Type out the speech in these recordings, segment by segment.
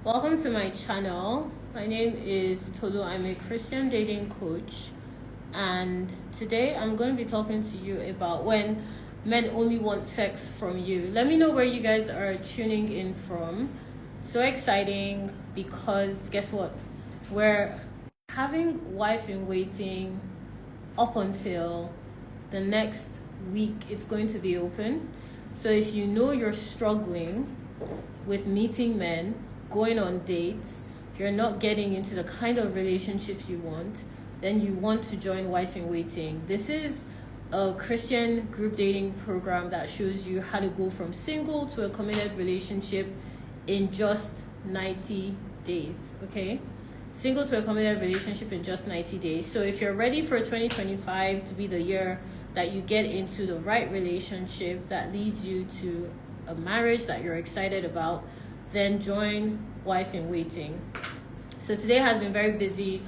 Welcome to my channel. My name is Tolu. I'm a Christian dating coach, and today I'm going to be talking to you about when men only want sex from you. Let me know where you guys are tuning in from. So exciting because guess what? We're having wife in waiting up until the next week. It's going to be open. So if you know you're struggling with meeting men, going on dates, you're not getting into the kind of relationships you want, then you want to join Wife in Waiting. This is a Christian group dating program that shows you how to go from single to a committed relationship in just 90 days, okay? Single to a committed relationship in just 90 days. So if you're ready for 2025 to be the year that you get into the right relationship that leads you to a marriage that you're excited about, then join Wife in Waiting. So today has been very busy.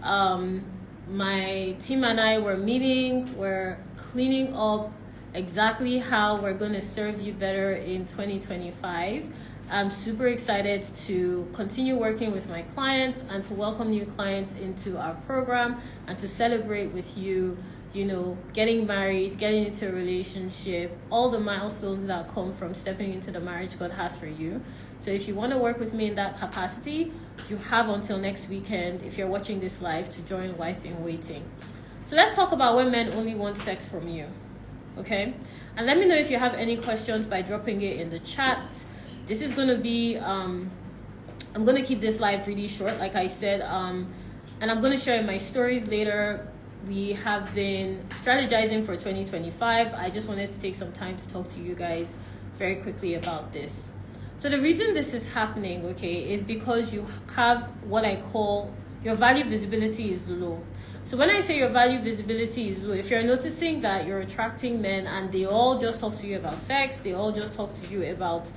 My team and I were meeting, we're cleaning up exactly how we're going to serve you better in 2025. I'm super excited to continue working with my clients and to welcome new clients into our program and to celebrate with you, getting married, getting into a relationship, all the milestones that come from stepping into the marriage God has for you. So if you want to work with me in that capacity, you have until next weekend, if you're watching this live, to join Wife in Waiting. So let's talk about when men only want sex from you, okay? And let me know if you have any questions by dropping it in the chat. This is going to be, I'm going to keep this live really short, like I said, and I'm going to share my stories later. We have been strategizing for 2025. I just wanted to take some time to talk to you guys very quickly about this. So the reason this is happening, okay, is because you have what I call your value visibility is low. So when I say your value visibility is low, if you're noticing that you're attracting men and they all just talk to you about sex, they all just talk to you about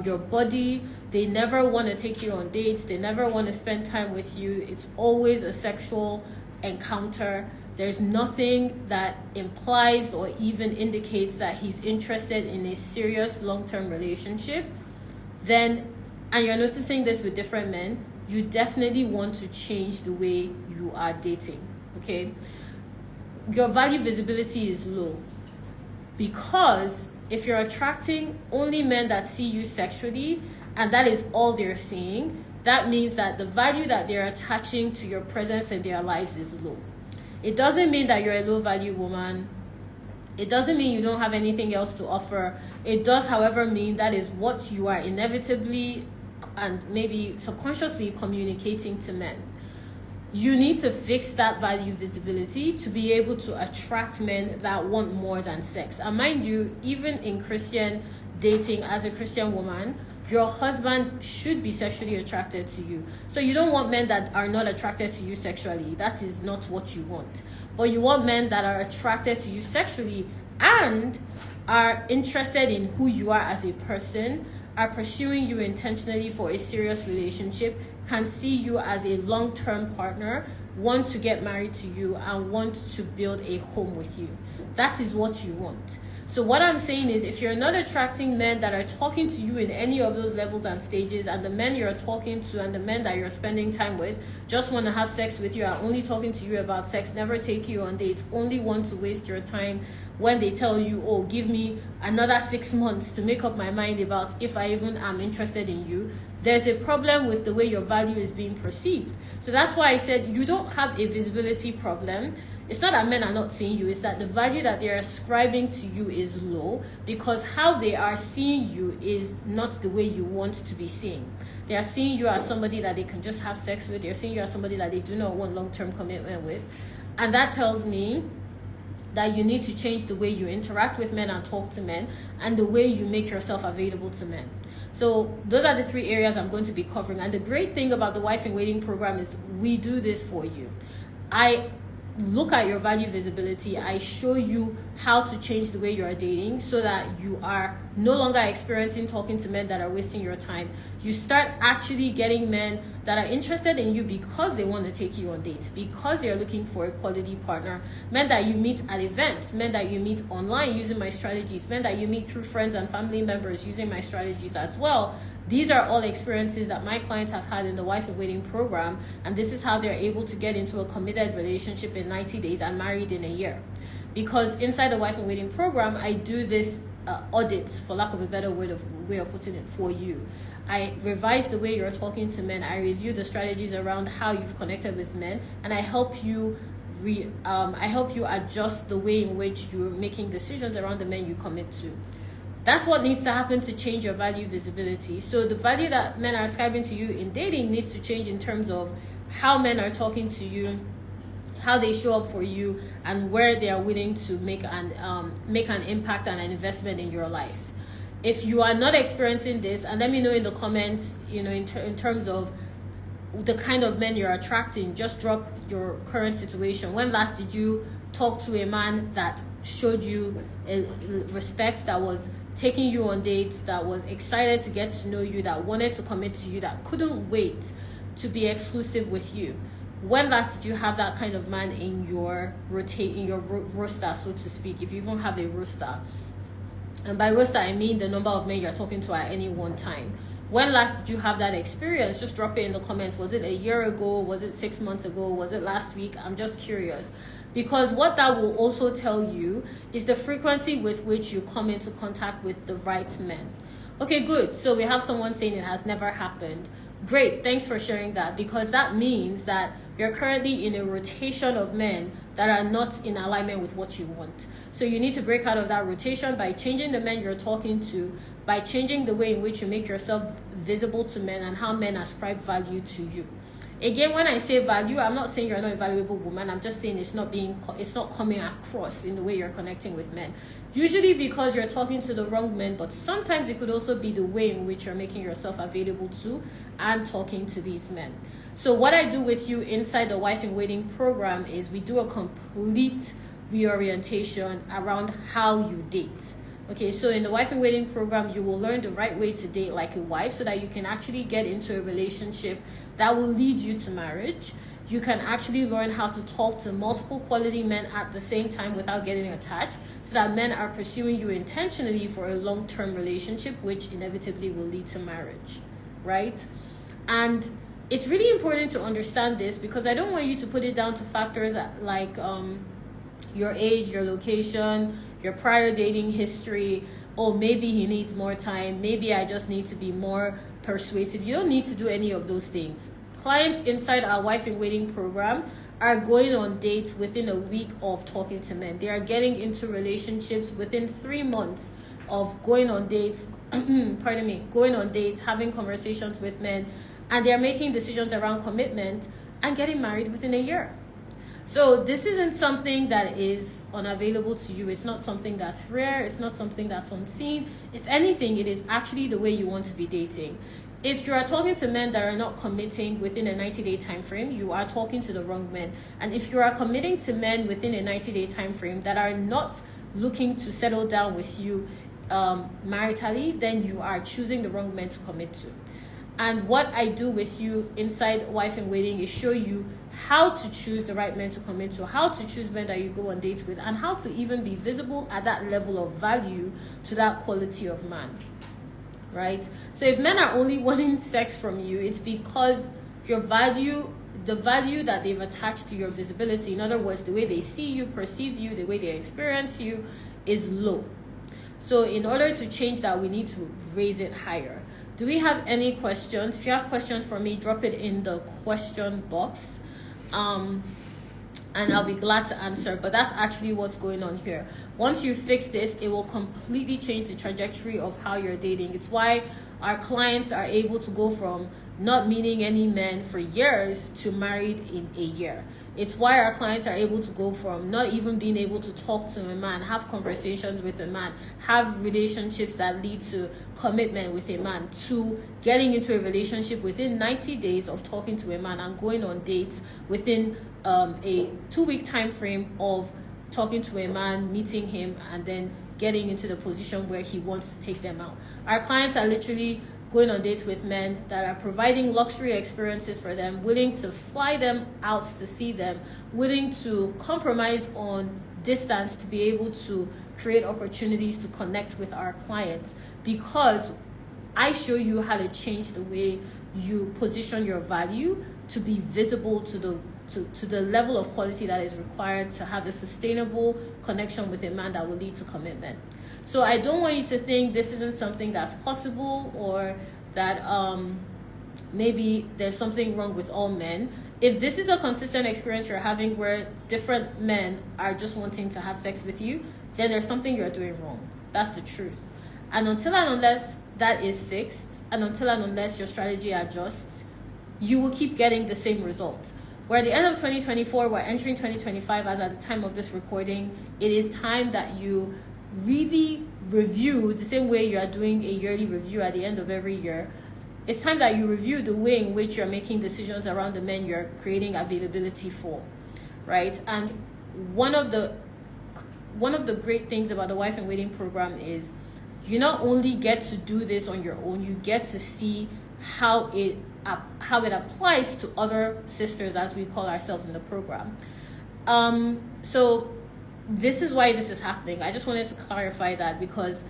your body, they never want to take you on dates, they never want to spend time with you, it's always a sexual encounter, there's nothing that implies or even indicates that he's interested in a serious long-term relationship, then, and you're noticing this with different men, you definitely want to change the way you are dating, okay? Your value visibility is low because if you're attracting only men that see you sexually and that is all they're seeing, that means that the value that they're attaching to your presence in their lives is low. It doesn't mean that you're a low value woman. It doesn't mean you don't have anything else to offer. It does, however, mean that is what you are inevitably and maybe subconsciously communicating to men. You need to fix that value visibility to be able to attract men that want more than sex. And mind you, even in Christian dating, as a Christian woman, your husband should be sexually attracted to you. So you don't want men that are not attracted to you sexually. That is not what you want. But you want men that are attracted to you sexually and are interested in who you are as a person, are pursuing you intentionally for a serious relationship, can see you as a long-term partner, want to get married to you, and want to build a home with you. That is what you want. So what I'm saying is, if you're not attracting men that are talking to you in any of those levels and stages, and the men you're talking to and the men that you're spending time with just want to have sex with you, are only talking to you about sex, never take you on dates, only want to waste your time when they tell you, oh, give me another 6 months to make up my mind about if I even am interested in you, there's a problem with the way your value is being perceived. So that's why I said you don't have a visibility problem. It's not that men are not seeing you, it's that the value that they're ascribing to you is low because how they are seeing you is not the way you want to be seen. They are seeing you as somebody that they can just have sex with. They're seeing you as somebody that they do not want long-term commitment with. And that tells me that you need to change the way you interact with men and talk to men and the way you make yourself available to men. So those are the 3 areas I'm going to be covering. And the great thing about the Wife in Waiting program is we do this for you. I look at your value visibility. I show you how to change the way you are dating so that you are no longer experiencing talking to men that are wasting your time. You start actually getting men that are interested in you because they want to take you on dates, because they're looking for a quality partner, men that you meet at events, men that you meet online using my strategies, men that you meet through friends and family members using my strategies as well. These are all experiences that my clients have had in the Wife in Waiting program, and this is how they're able to get into a committed relationship in 90 days and married in a year. Because inside the Wife in Waiting program, I do this audits, for lack of a better way of putting it, for you. I revise the way you're talking to men. I review the strategies around how you've connected with men, and I help you adjust the way in which you're making decisions around the men you commit to. That's what needs to happen to change your value visibility. So the value that men are ascribing to you in dating needs to change in terms of how men are talking to you, how they show up for you, and where they are willing to make an impact and an investment in your life. If you are not experiencing this, and let me know in the comments, in terms of the kind of men you're attracting, just drop your current situation. When last did you talk to a man that showed you respect, that was taking you on dates, that was excited to get to know you, that wanted to commit to you, that couldn't wait to be exclusive with you? When last did you have that kind of man in your roster, so to speak, if you even have a roster? And by roster, I mean the number of men you're talking to at any one time. When last did you have that experience? Just drop it in the comments. Was it a year ago? Was it 6 months ago? Was it last week? I'm just curious. Because what that will also tell you is the frequency with which you come into contact with the right men. Okay, good. So we have someone saying it has never happened. Great, thanks for sharing that, because that means that you're currently in a rotation of men that are not in alignment with what you want. So you need to break out of that rotation by changing the men you're talking to, by changing the way in which you make yourself visible to men and how men ascribe value to you. Again, when I say value, I'm not saying you're not a valuable woman. I'm just saying it's not coming across in the way you're connecting with men. Usually because you're talking to the wrong men, but sometimes it could also be the way in which you're making yourself available to and talking to these men. So what I do with you inside the Wife in Waiting program is we do a complete reorientation around how you date. Okay, so in the Wife in Waiting program, you will learn the right way to date like a wife so that you can actually get into a relationship that will lead you to marriage. You can actually learn how to talk to multiple quality men at the same time without getting attached, so that men are pursuing you intentionally for a long-term relationship, which inevitably will lead to marriage, right? And it's really important to understand this, because I don't want you to put it down to factors like your age, your location, your prior dating history. Oh, maybe he needs more time. Maybe I just need to be more persuasive. You don't need to do any of those things. Clients inside our Wife in Waiting program are going on dates within a week of talking to men. They are getting into relationships within 3 months of going on dates, going on dates, having conversations with men, and they're making decisions around commitment and getting married within a year. So this isn't something that is unavailable to you. It's not something that's rare. It's not something that's unseen. If anything, it is actually the way you want to be dating. If you are talking to men that are not committing within a 90-day time frame, you are talking to the wrong men. And if you are committing to men within a 90-day time frame that are not looking to settle down with you maritally, then you are choosing the wrong men to commit to. And what I do with you inside Wife in Waiting is show you how to choose the right men to commit to, how to choose men that you go on dates with, and how to even be visible at that level of value to that quality of man, right? So if men are only wanting sex from you, it's because the value that they've attached to your visibility, in other words, the way they see you, perceive you, the way they experience you, is low. So in order to change that, we need to raise it higher. Do we have any questions? If you have questions for me, drop it in the question box. And I'll be glad to answer. But that's actually what's going on here. Once you fix this, it will completely change the trajectory of how you're dating. It's why our clients are able to go from not meeting any men for years to married in a year. It's why our clients are able to go from not even being able to talk to a man, have conversations with a man, have relationships that lead to commitment with a man, to getting into a relationship within 90 days of talking to a man and going on dates within a 2-week time frame of talking to a man, meeting him, and then getting into the position where he wants to take them out. Our clients are literally going on dates with men that are providing luxury experiences for them, willing to fly them out to see them, willing to compromise on distance to be able to create opportunities to connect with our clients, because I show you how to change the way you position your value to be visible to the level of quality that is required to have a sustainable connection with a man that will lead to commitment. So I don't want you to think this isn't something that's possible, or that maybe there's something wrong with all men. If this is a consistent experience you're having where different men are just wanting to have sex with you, then there's something you're doing wrong. That's the truth. And until and unless that is fixed, and until and unless your strategy adjusts, you will keep getting the same results. We're at the end of 2024, we're entering 2025 as at the time of this recording. It is time that you really review the same way you are doing a yearly review at the end of every year. It's time that you review the way in which you're making decisions around the men you're creating availability for, right? And one of the great things about the Wife in Waiting program is you not only get to do this on your own, you get to see how it applies to other sisters, as we call ourselves in the program. So this is why this is happening. I just wanted to clarify that because,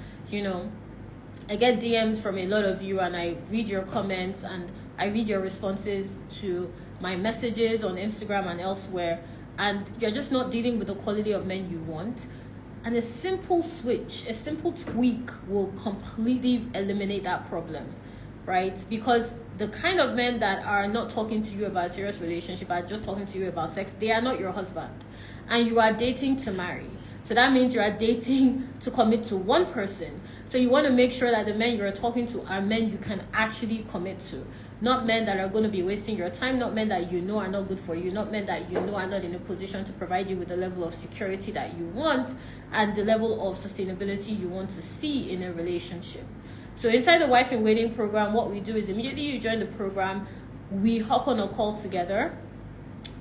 I get DMs from a lot of you, and I read your comments and I read your responses to my messages on Instagram and elsewhere, and you're just not dealing with the quality of men you want. And a simple switch, a simple tweak will completely eliminate that problem, right? Because the kind of men that are not talking to you about a serious relationship, are just talking to you about sex, they are not your husband. And you are dating to marry. So that means you are dating to commit to one person. So you want to make sure that the men you're talking to are men you can actually commit to. Not men that are going to be wasting your time, not men that you know are not good for you, not men that you know are not in a position to provide you with the level of security that you want and the level of sustainability you want to see in a relationship. So inside the Wife in Waiting program, what we do is immediately you join the program, we hop on a call together.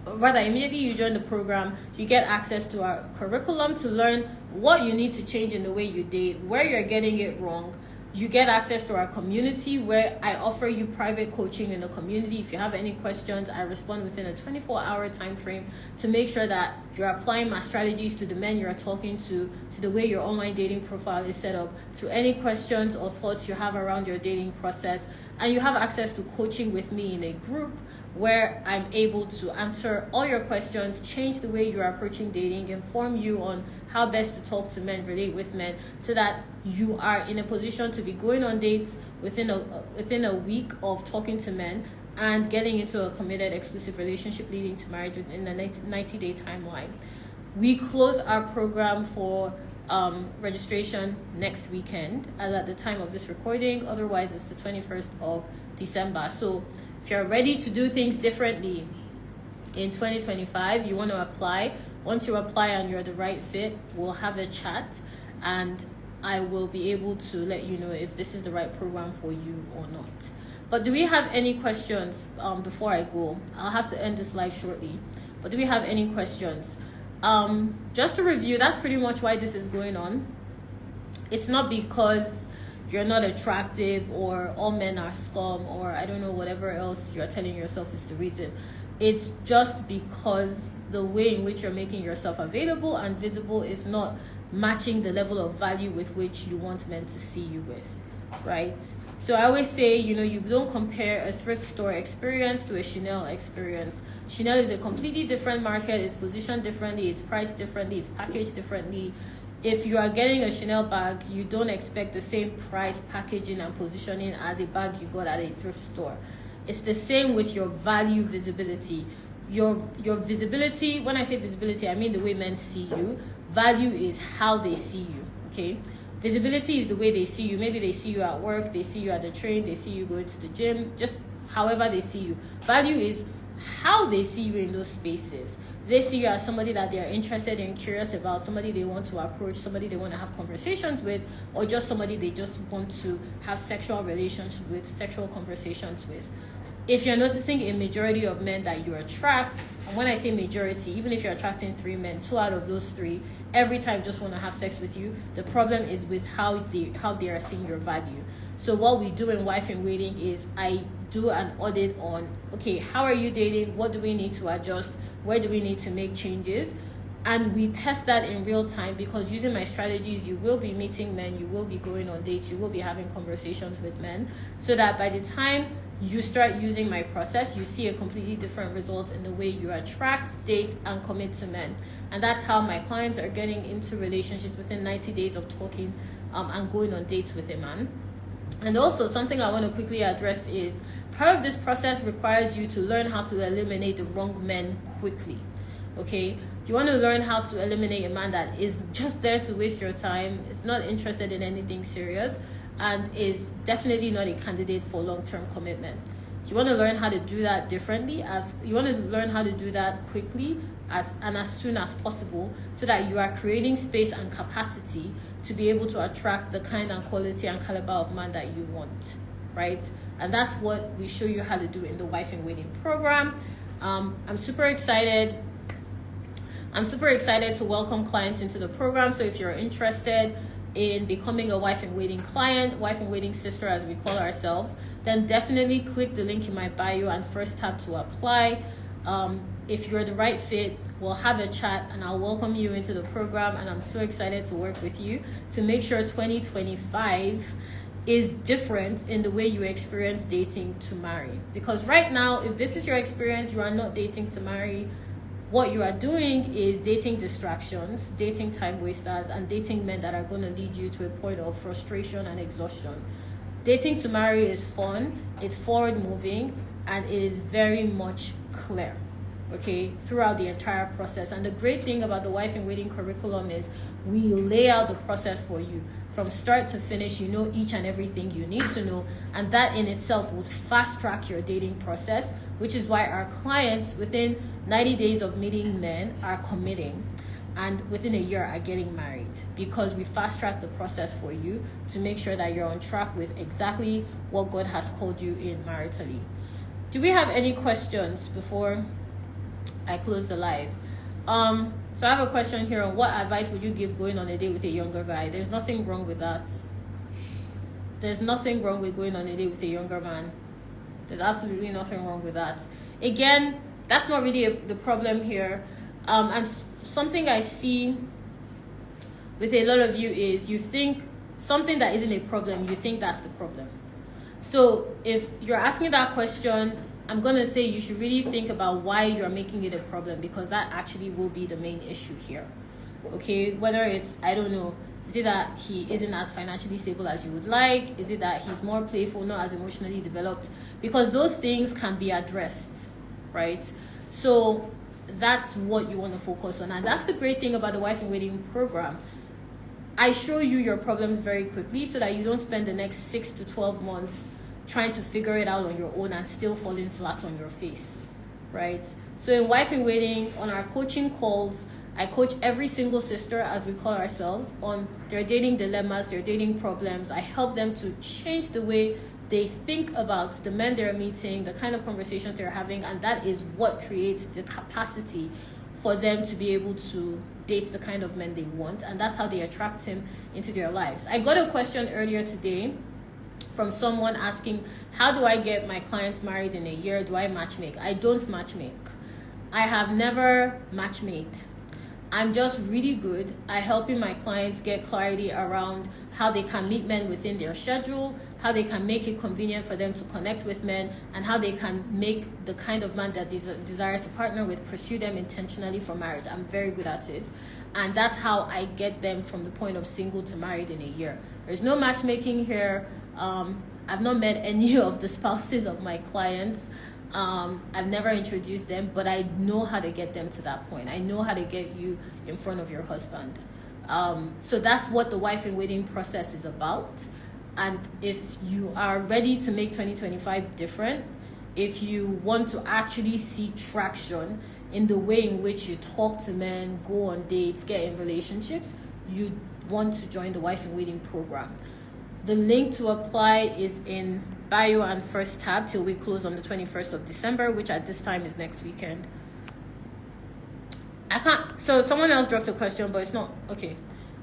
Rather, immediately you join the program, you get access to our curriculum to learn what you need to change in the way you date, where you're getting it wrong. You get access to our community where I offer you private coaching in the community. If you have any questions, I respond within a 24-hour time frame to make sure that you're applying my strategies to the men you're talking to the way your online dating profile is set up, to any questions or thoughts you have around your dating process. And you have access to coaching with me in a group where I'm able to answer all your questions, change the way you're approaching dating, inform you on how best to talk to men, relate with men, so that you are in a position to be going on dates within a week of talking to men and getting into a committed exclusive relationship leading to marriage within a 90-day timeline. We close our program for registration next weekend, as at the time of this recording. Otherwise, it's the 21st of December. So if you're ready to do things differently in 2025, you want to apply. Once you apply and you're the right fit, we'll have a chat and I will be able to let you know if this is the right program for you or not. But do we have any questions before I go? I'll have to end this live shortly. But do we have any questions? Just to review, that's pretty much why this is going on. It's not because you're not attractive or all men are scum or I don't know, whatever else you're telling yourself is the reason. It's just because the way in which you're making yourself available and visible is not matching the level of value with which you want men to see you with, right? So I always say, you don't compare a thrift store experience to a Chanel experience. Chanel is a completely different market. It's positioned differently. It's priced differently. It's packaged differently. If you are getting a Chanel bag, you don't expect the same price, packaging, and positioning as a bag you got at a thrift store. It's the same with your value visibility. Your visibility, when I say visibility, I mean the way men see you. Value is how they see you, okay? Visibility is the way they see you. Maybe they see you at work, they see you at the train, they see you going to the gym, just however they see you. Value is how they see you in those spaces. They see you as somebody that they're interested and curious about, somebody they want to approach, somebody they want to have conversations with, or just somebody they just want to have sexual relations with, sexual conversations with. If you're noticing a majority of men that you attract, and when I say majority, even if you're attracting 3 men, 2 out of those 3 every time just want to have sex with you, the problem is with how they are seeing your value. So what we do in Wife in Waiting is I do an audit on, okay, how are you dating? What do we need to adjust? Where do we need to make changes? And we test that in real time, because using my strategies, you will be meeting men, you will be going on dates, you will be having conversations with men, so that by the time you start using my process, you see a completely different result in the way you attract, date, and commit to men. And that's how my clients are getting into relationships within 90 days of talking and going on dates with a man. And also, something I want to quickly address is part of this process requires you to learn how to eliminate the wrong men quickly. Okay, you want to learn how to eliminate a man that is just there to waste your time, is not interested in anything serious, and is definitely not a candidate for long-term commitment. You want to learn how to do that differently, as you want to learn how to do that quickly as soon as possible, so that you are creating space and capacity to be able to attract the kind and quality and caliber of man that you want, right? And that's what we show you how to do in the Wife in Waiting program. I'm super excited to welcome clients into the program. So if you're interested in becoming a Wife in Waiting client, Wife in Waiting sister as we call ourselves, then definitely click the link in my bio and first tab to apply. If you're the right fit, we'll have a chat and I'll welcome you into the program. And I'm so excited to work with you to make sure 2025 is different in the way you experience dating to marry. Because right now, if this is your experience, you are not dating to marry. What you are doing is dating distractions, dating time wasters, and dating men that are going to lead you to a point of frustration and exhaustion. Dating to marry is fun, it's forward moving, and it is very much clear, okay, throughout the entire process. And the great thing about the Wife in Waiting curriculum is we lay out the process for you. From start to finish, you know each and everything you need to know, and that in itself would fast track your dating process, which is why our clients within 90 days of meeting men are committing, and within a year are getting married, because we fast track the process for you to make sure that you're on track with exactly what God has called you in maritally. Do we have any questions before I close the live? So I have a question here on what advice would you give going on a date with a younger guy? There's nothing wrong with that. There's nothing wrong with going on a date with a younger man. There's absolutely nothing wrong with that. Again, that's not really the problem here. And something I see with a lot of you is you think something that isn't a problem, you think that's the problem. So if you're asking that question, I'm going to say you should really think about why you're making it a problem, because that actually will be the main issue here. Okay, whether it's, I don't know, is it that he isn't as financially stable as you would like? Is it that he's more playful, not as emotionally developed? Because those things can be addressed, right? So that's what you want to focus on. And that's the great thing about the Wife in Waiting program. I show you your problems very quickly so that you don't spend the next 6 to 12 months trying to figure it out on your own and still falling flat on your face, right? So in Wife in Waiting, on our coaching calls, I coach every single sister, as we call ourselves, on their dating dilemmas, their dating problems. I help them to change the way they think about the men they're meeting, the kind of conversations they're having, and that is what creates the capacity for them to be able to date the kind of men they want, and that's how they attract him into their lives. I got a question earlier today from someone asking, how do I get my clients married in a year? Do I matchmake? I don't matchmake. I have never matchmade. I'm just really good at helping my clients get clarity around how they can meet men within their schedule, how they can make it convenient for them to connect with men, and how they can make the kind of man that they desire to partner with pursue them intentionally for marriage. I'm very good at it. And that's how I get them from the point of single to married in a year. There's no matchmaking here. I've not met any of the spouses of my clients. I've never introduced them, but I know how to get them to that point. I know how to get you in front of your husband. So that's what the Wife in Waiting process is about. And if you are ready to make 2025 different, if you want to actually see traction in the way in which you talk to men, go on dates, get in relationships, you want to join the Wife in Waiting program. The link to apply is in bio and first tab till we close on the 21st of December, which at this time is next weekend. So someone else dropped a question, but it's not, okay.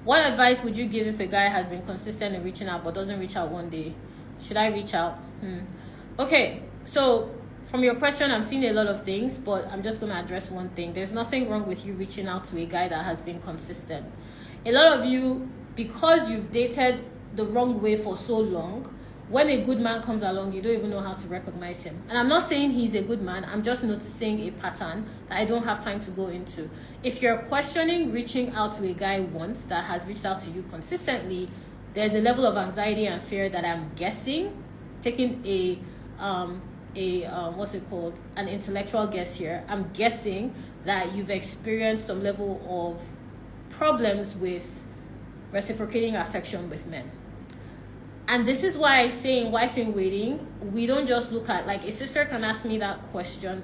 What advice would you give if a guy has been consistent in reaching out but doesn't reach out one day? Should I reach out? Okay, so from your question, I'm seeing a lot of things, but I'm just going to address one thing. There's nothing wrong with you reaching out to a guy that has been consistent. A lot of you, because you've dated the wrong way for so long, when a good man comes along, you don't even know how to recognize him. And I'm not saying he's a good man. I'm just noticing a pattern that I don't have time to go into. If you're questioning reaching out to a guy once that has reached out to you consistently, there's a level of anxiety and fear that I'm guessing, taking what's it called, an intellectual guess here. I'm guessing that you've experienced some level of problems with reciprocating affection with men. And this is why I say in Wife in Waiting, we don't just look at, like, a sister can ask me that question,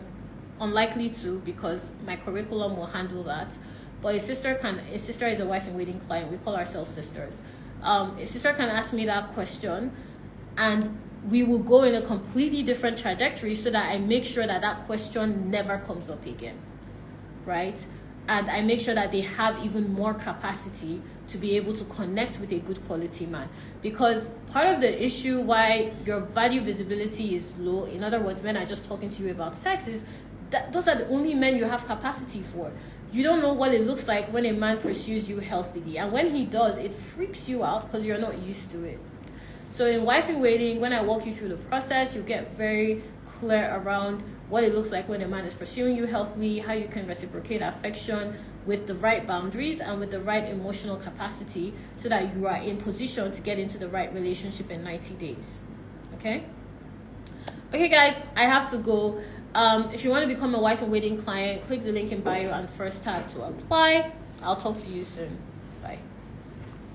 unlikely to, because my curriculum will handle that. But a sister is a Wife in Waiting client. We call ourselves sisters. A sister can ask me that question, and we will go in a completely different trajectory so that I make sure that that question never comes up again, right? And I make sure that they have even more capacity to be able to connect with a good quality man. Because part of the issue why your value visibility is low, in other words, men are just talking to you about sex, is that those are the only men you have capacity for. You don't know what it looks like when a man pursues you healthily. And when he does, it freaks you out because you're not used to it. So in Wife in Waiting, when I walk you through the process, you get very clear around what it looks like when a man is pursuing you healthily, how you can reciprocate affection with the right boundaries and with the right emotional capacity so that you are in position to get into the right relationship in 90 days. Okay, guys, I have to go. If you want to become a Wife in Waiting client, click the link in bio and first tag to apply. I'll talk to you soon. Bye.